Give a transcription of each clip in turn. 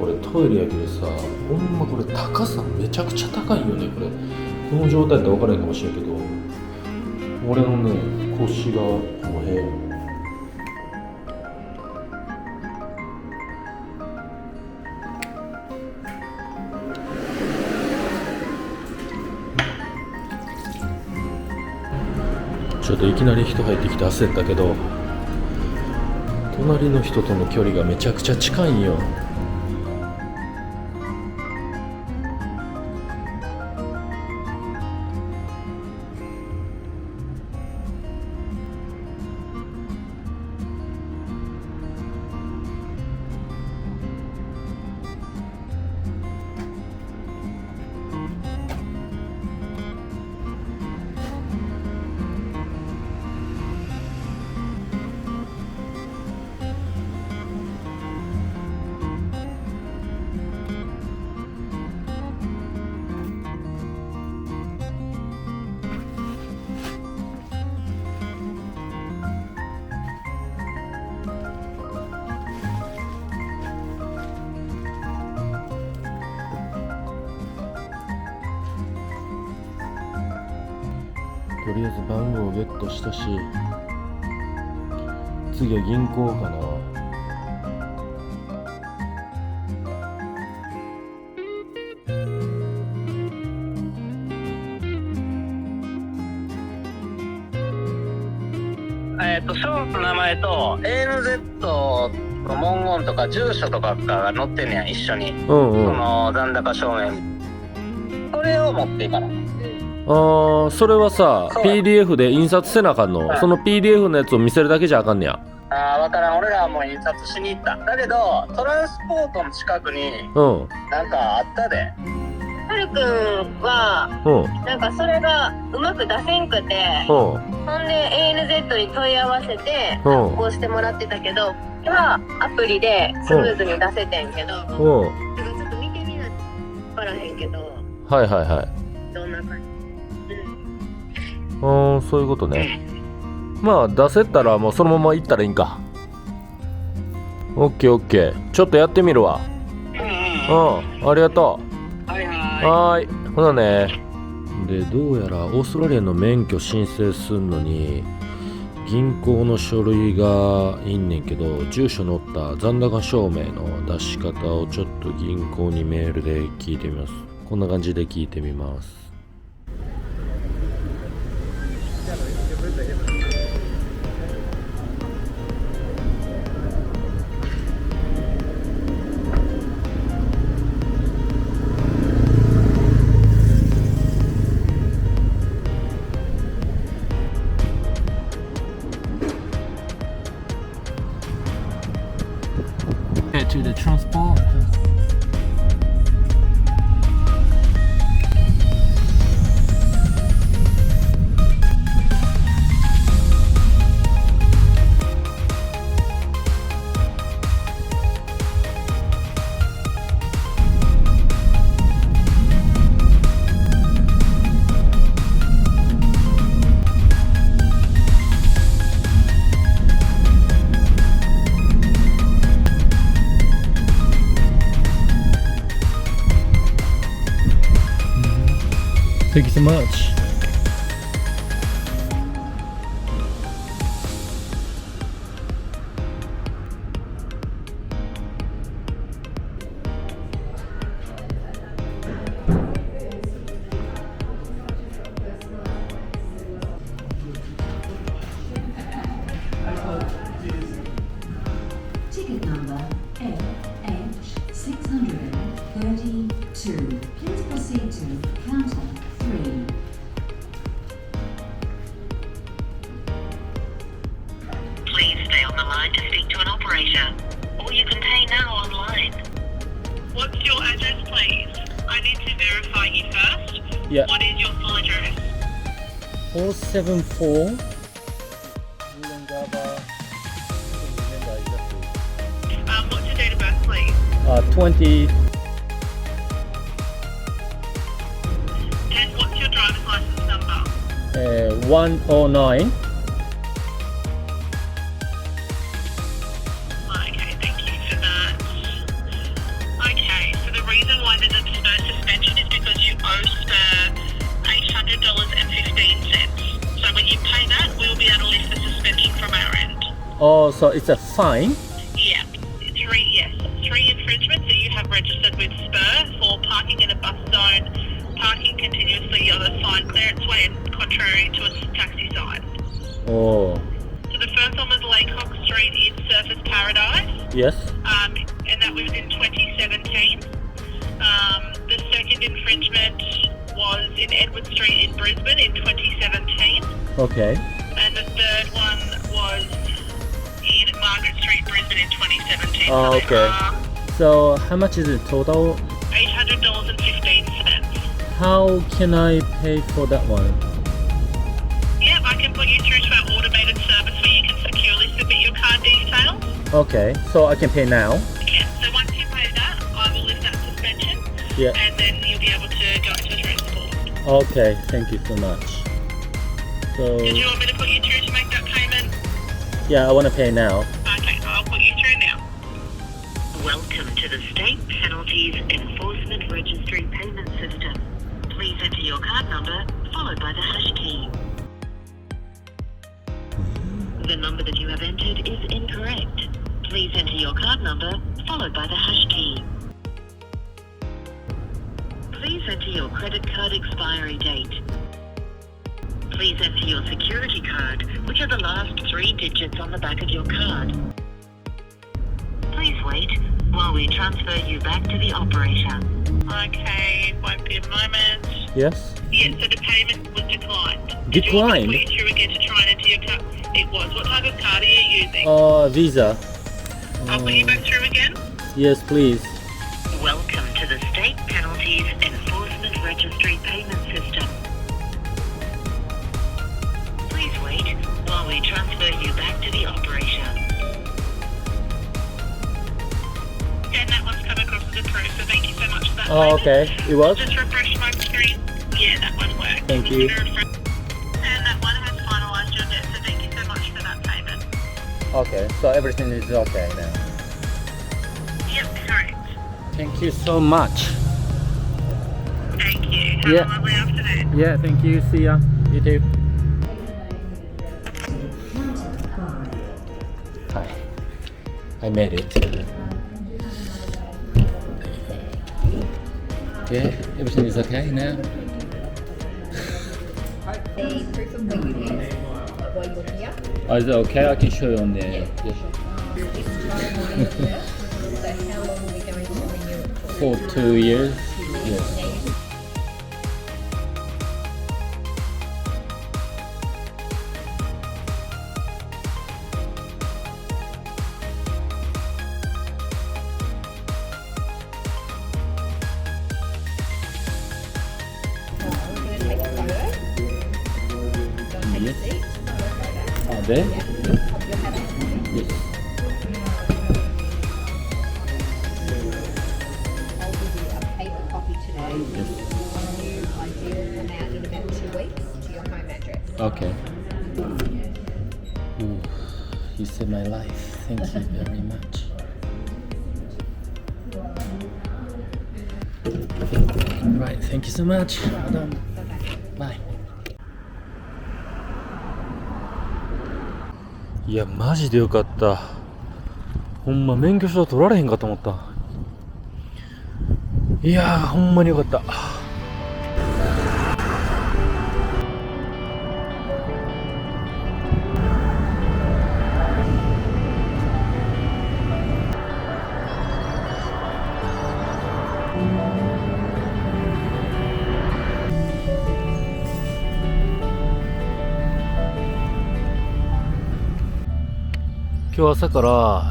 れトイレやけどさ、ほんまこれ高さめちゃくちゃ高いよね。これこの状態って分からないかもしれんけど、俺のね腰がこの辺ちょっといきなり人入ってきて焦ったけど、隣の人との距離がめちゃくちゃ近いんよ。とりあえず番号をゲットしたし、次は銀行かな。商品の名前と ANZ の文言とか住所とかが載ってんねや、一緒に。その残高証明。それを持っていかな。それはさ、PDF で印刷せなあかんの？その PDF のやつを見せるだけじゃあかんねや。わからん。俺らはもう印刷しに行った。だけどトランスポートの近くになんかあったで。はるくんは、なんかそれがうまく出せんくて、ほんで ANZ に問い合わせて発行してもらってたけど、今アプリでスムーズに出せてんけど、ちょっと見てみな分からへんけど、はいはいはい。どんな感じ？そういうことね。まあ出せたらもうそのまま行ったらいいんか。オッケーオッケー。ちょっとやってみるわ。ありがとう。はい、ほなね。で、どうやらオーストラリアの免許申請するのに銀行の書類がいんねんけど、住所載った残高証明の出し方をちょっと銀行にメールで聞いてみます。こんな感じで聞いてみます。To the transport. Thank you so much. Ticket number AH632. Please proceed to counter 3. Please stay on the line to speak to an operator, or you can pay now online. What's your address, please? I need to verify you first. Yeah. What is your full address? 474 What's your date of birth, please? 20 And what's your driver's license number? 109. Okay, thank you for that. Okay, So it's a fine? Yeah, three infringements that you have registered with Spur for parking in a bus zone, parking continuously on a sign clearance way and contrary to a taxi sign. Oh. So the first one was Laycock Street in Surfers Paradise. Yes. And that was in 2017. The second infringement was in Edward Street in Brisbane in 2017. Okay. And the third one was in Margaret Street, Brisbane in 2017. Oh, okay. So how much is it total? $800.15. How can I pay for that one? Yep, I can put you through to our automated service where you can securely submit your card details. Okay, so I can pay now? Yeah, so once you pay that, I will lift that suspension. Yeah. And then you'll be able to go into transport. Okay, thank you so much. So Did you want me to put you through to make that payment? yeah, I want to pay now. Okay, I'll put you through now. Welcome to the State Penalties Enforcement Registry Payment System. Please enter your card number followed by the hash key. The number that you have entered is incorrect. Please enter your card number followed by the hash key. Please enter your credit card expiry date. Please enter your security code, which are the last 3 digits on the back of your card. Please wait while we transfer you back to the operator. Okay, won't be a moment. Yes? Yes, so the payment was declined. Declined? Did you want me to put you through again to try and enter your card? It was. What type of card are you using? Visa. I'll put you back through again. Yes, please. Welcome to the State Penalties Enforcement Registry Payment System. Please wait while we transfer you back to the operator. And that one's come across as approved, so thank you so much for that. Oh, payment. okay. It I'll was? just refresh my screen. Yeah, that one worked. Thank I'm you. just gonna refresh. And that one has finalised your debt, so thank you so much for that payment. Okay, so everything is okay now. Yep, correct. Thank you so much. Thank you. Have Yeah. a lovely afternoon. Yeah, thank you. See ya. You too. Hi. I made it. Yeah, everything is okay now. The proof of where you live, while you're here. Oh, is it okay? I can show you on there. Yeah. So how long are we going to renew it for? For 2 years. Yes. We're going to take a photo. Go and take Yes. a seat. Are there? Yeah. Of your habit. Yes. I'll give you a paper copy today. Yes. New ID will come out in about 2 weeks to your home address. Okay. Ooh, you saved my life. Thank you very much. Right, thank you so much. Well done. Bye. いや、マジでよかった。ほんま免許証取られへんかと思った。いやー、ほんまによかった。今日朝から、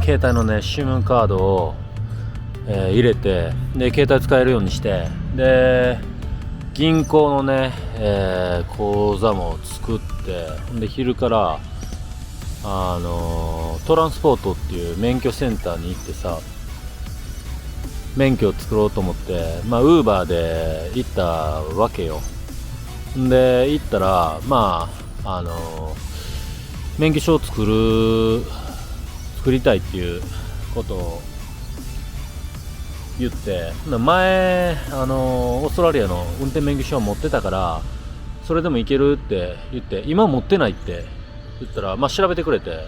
携帯のね SIM カードを、入れてで携帯使えるようにしてで銀行のね、口座も作ってで昼からトランスポートっていう免許センターに行ってさ免許を作ろうと思ってまあ Uber で行ったわけよ。で行ったらまあ免許証を作りたいっていうことを言って前オーストラリアの運転免許証を持ってたからそれでもいけるって言って今持ってないって言ったらまあ調べてくれて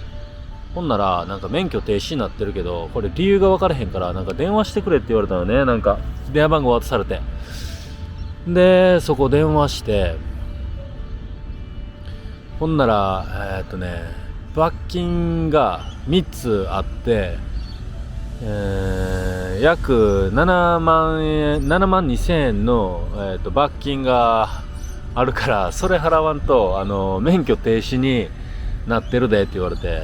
ほんならなんか免許停止になってるけど、これ理由が分からへんからなんか電話してくれって言われたのね。なんか電話番号渡されて、でそこ電話して、ほんなら罰金が3つあって、約7万2000円の、罰金があるから、それ払わんと免許停止になってるでって言われて、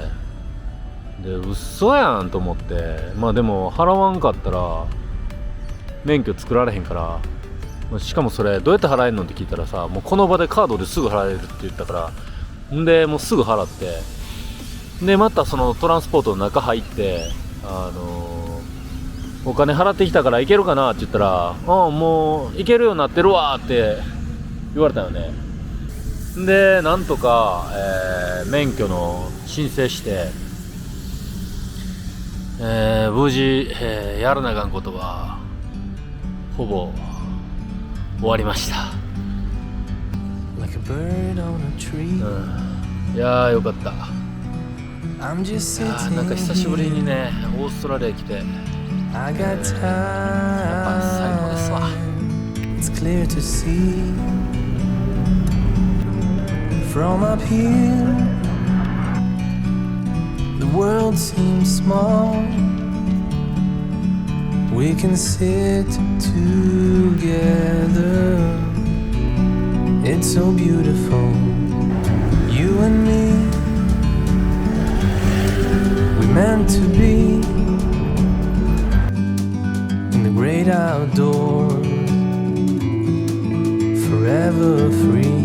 で嘘やんと思って、まあでも払わんかったら免許作られへんから、しかもそれどうやって払えんのって聞いたらさ、もうこの場でカードですぐ払えるって言ったから、んでもうすぐ払って、でまたそのトランスポートの中入って、お金払ってきたから行けるかなって言ったら、もう行けるようになってるわって言われたよね。でなんとか、免許の申請して、無事、やらなあかんことはほぼ終わりました。いやーよかった。なんか久しぶりにね、オーストラリア来て、やっぱ最高ですわ。It's clear to see from up here, the world seems small. We can sit together. It's so beautiful, you and me. We're meant to be in the great outdoors, forever free.